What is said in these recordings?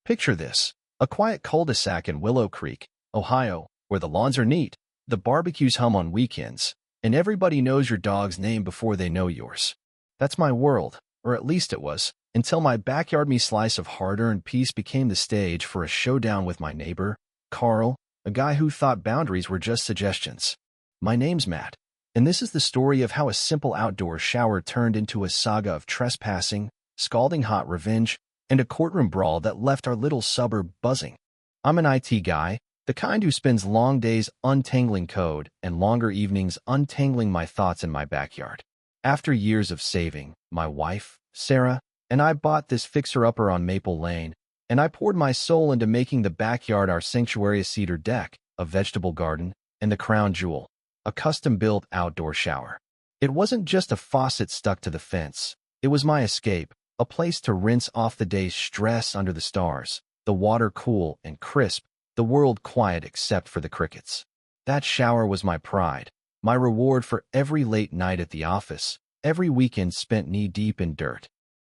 Picture this, a quiet cul-de-sac in Willow Creek, Ohio, where the lawns are neat, the barbecues hum on weekends, and everybody knows your dog's name before they know yours. That's my world, or at least it was, until my backyard me slice of hard-earned peace became the stage for a showdown with my neighbor, Carl, a guy who thought boundaries were just suggestions. My name's Matt, and this is the story of how a simple outdoor shower turned into a saga of trespassing, scalding hot revenge, and a courtroom brawl that left our little suburb buzzing. I'm an IT guy, the kind who spends long days untangling code and longer evenings untangling my thoughts in my backyard. After years of saving, my wife, Sarah, and I bought this fixer-upper on Maple Lane, and I poured my soul into making the backyard our sanctuary: a cedar deck, a vegetable garden, and the crown jewel, a custom-built outdoor shower. It wasn't just a faucet stuck to the fence. It was my escape, a place to rinse off the day's stress under the stars, the water cool and crisp, the world quiet except for the crickets. That shower was my pride, my reward for every late night at the office, every weekend spent knee-deep in dirt.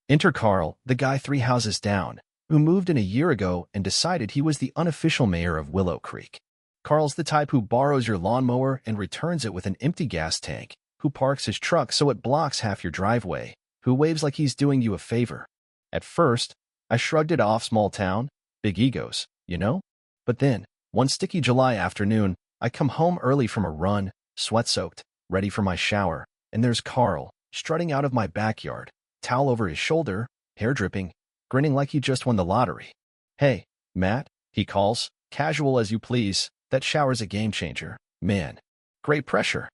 Enter Carl, the guy 3 houses down, who moved in a year ago and decided he was the unofficial mayor of Willow Creek. Carl's the type who borrows your lawnmower and returns it with an empty gas tank, who parks his truck so it blocks half your driveway, who waves like he's doing you a favor. At first, I shrugged it off. Small town, big egos, you know? But then, one sticky July afternoon, I come home early from a run, sweat-soaked, ready for my shower, and there's Carl, strutting out of my backyard, towel over his shoulder, hair dripping, grinning like he just won the lottery. "Hey, Matt," he calls, "casual as you please. That shower's a game changer, man. Great pressure."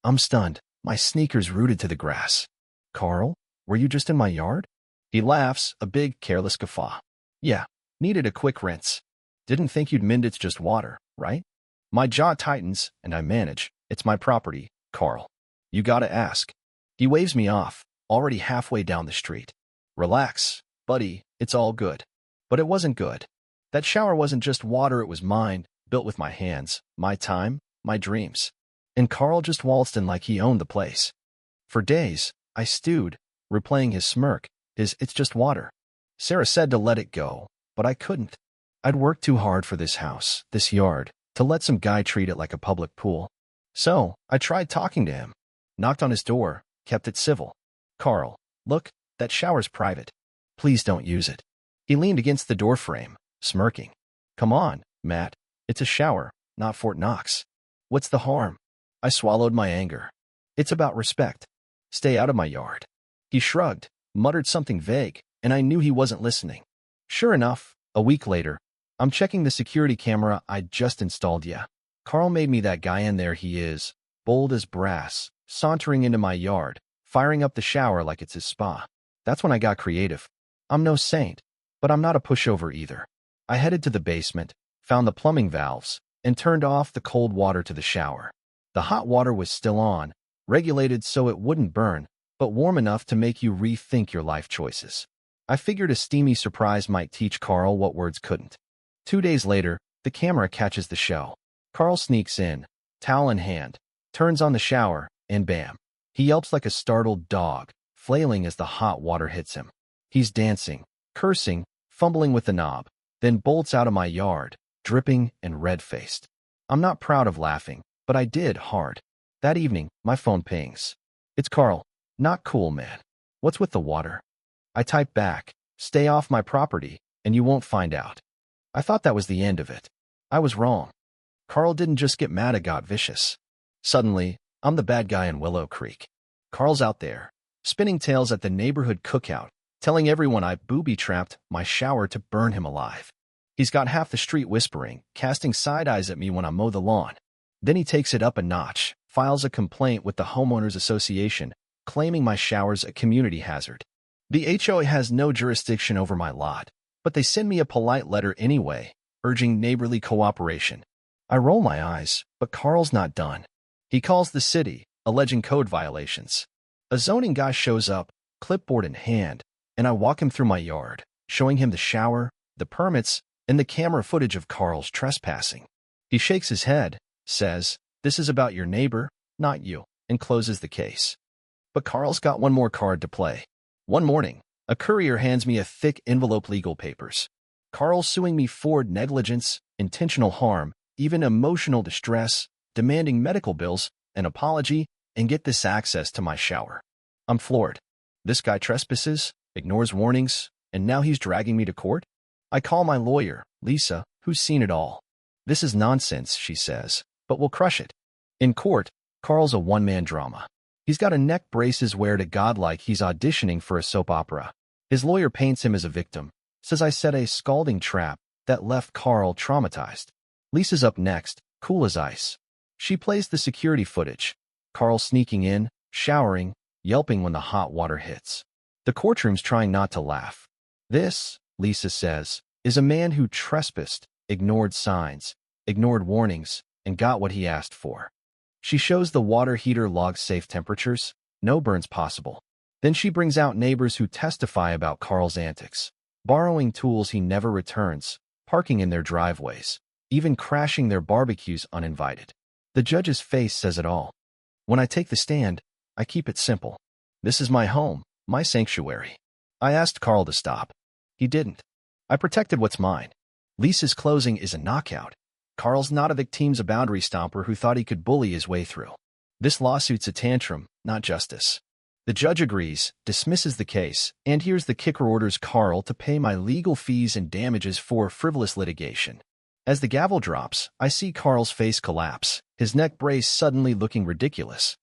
I'm stunned, my sneakers rooted to the grass. "Carl, were you just in my yard?" He laughs, a big, careless guffaw. "Yeah, needed a quick rinse. Didn't think you'd mind. It's just water, right?" My jaw tightens, and I manage. "It's my property, Carl. You gotta ask." He waves me off, already halfway down the street. "Relax, buddy, it's all good." But it wasn't good. That shower wasn't just water, it was mine, built with my hands, my time, my dreams. And Carl just waltzed in like he owned the place. For days, I stewed, replaying his smirk, his "it's just water." Sarah said to let it go, but I couldn't. I'd worked too hard for this house, this yard, to let some guy treat it like a public pool. So, I tried talking to him. Knocked on his door, kept it civil. "Carl, look, that shower's private. Please don't use it." He leaned against the doorframe, smirking. "Come on, Matt. It's a shower, not Fort Knox. What's the harm?" I swallowed my anger. "It's about respect. Stay out of my yard." He shrugged, muttered something vague, and I knew he wasn't listening. Sure enough, a week later, I'm checking the security camera I'd just installed. Yeah, Carl made me that guy, and there he is, bold as brass, sauntering into my yard, firing up the shower like it's his spa. That's when I got creative. I'm no saint, but I'm not a pushover either. I headed to the basement, found the plumbing valves, and turned off the cold water to the shower. The hot water was still on, regulated so it wouldn't burn, but warm enough to make you rethink your life choices. I figured a steamy surprise might teach Carl what words couldn't. 2 days later, the camera catches the show. Carl sneaks in, towel in hand, turns on the shower, and bam. He yelps like a startled dog, flailing as the hot water hits him. He's dancing, cursing, fumbling with the knob, then bolts out of my yard, dripping and red-faced. I'm not proud of laughing, but I did hard. That evening, my phone pings. "It's Carl. Not cool, man. What's with the water?" I type back, "Stay off my property, and you won't find out." I thought that was the end of it. I was wrong. Carl didn't just get mad, it got vicious. Suddenly, I'm the bad guy in Willow Creek. Carl's out there, spinning tales at the neighborhood cookout, telling everyone I booby-trapped my shower to burn him alive. He's got half the street whispering, casting side eyes at me when I mow the lawn. Then he takes it up a notch, files a complaint with the Homeowners Association, claiming my shower's a community hazard. The HOA has no jurisdiction over my lot, but they send me a polite letter anyway, urging neighborly cooperation. I roll my eyes, but Carl's not done. He calls the city, alleging code violations. A zoning guy shows up, clipboard in hand, and I walk him through my yard, showing him the shower, the permits, and the camera footage of Carl's trespassing. He shakes his head, says, "This is about your neighbor, not you," and closes the case. But Carl's got one more card to play. One morning, a courier hands me a thick envelope: legal papers. Carl's suing me for negligence, intentional harm, even emotional distress, demanding medical bills, an apology, and get this access to my shower. I'm floored. This guy trespasses, ignores warnings, and now he's dragging me to court? I call my lawyer, Lisa, who's seen it all. This is nonsense, she says, but we'll crush it. In court, Carl's a one-man drama. He's got a neck braces wear to God like he's auditioning for a soap opera. His lawyer paints him as a victim, says I set a scalding trap that left Carl traumatized. Lisa's up next, cool as ice. She plays the security footage. Carl sneaking in, showering, yelping when the hot water hits. The courtroom's trying not to laugh. This, Lisa says, is a man who trespassed, ignored signs, ignored warnings, and got what he asked for. She shows the water heater logs safe temperatures, no burns possible. Then she brings out neighbors who testify about Carl's antics, borrowing tools he never returns, parking in their driveways, even crashing their barbecues uninvited. The judge's face says it all. When I take the stand, I keep it simple. This is my home, my sanctuary. I asked Carl to stop. He didn't. I protected what's mine. Lisa's closing is a knockout. Carl's not a victim's a boundary stomper who thought he could bully his way through. This lawsuit's a tantrum, not justice. The judge agrees, dismisses the case, and here's the kicker: orders Carl to pay my legal fees and damages for frivolous litigation. As the gavel drops, I see Carl's face collapse, his neck brace suddenly looking ridiculous.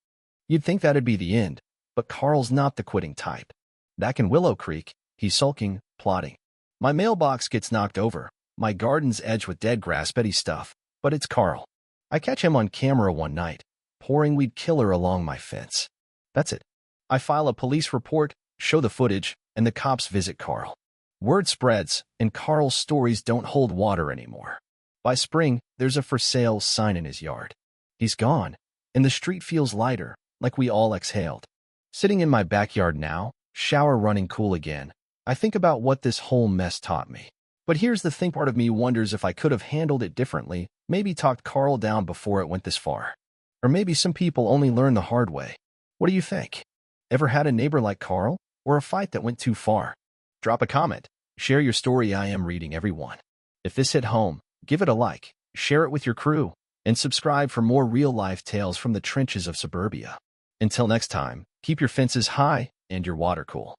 You'd think that'd be the end, but Carl's not the quitting type. Back in Willow Creek, he's sulking, plotting. My mailbox gets knocked over, my garden's edged with dead grass, petty stuff, but it's Carl. I catch him on camera one night, pouring weed killer along my fence. That's it. I file a police report, show the footage, and the cops visit Carl. Word spreads, and Carl's stories don't hold water anymore. By spring, there's a for sale sign in his yard. He's gone, and the street feels lighter, like we all exhaled. Sitting in my backyard now, shower running cool again, I think about what this whole mess taught me. But here's the thing: part of me wonders if I could have handled it differently, maybe talked Carl down before it went this far. Or maybe some people only learn the hard way. What do you think? Ever had a neighbor like Carl, or a fight that went too far? Drop a comment, share your story. I am reading everyone. If this hit home, give it a like, share it with your crew, and subscribe for more real-life tales from the trenches of suburbia. Until next time, keep your fences high and your water cool.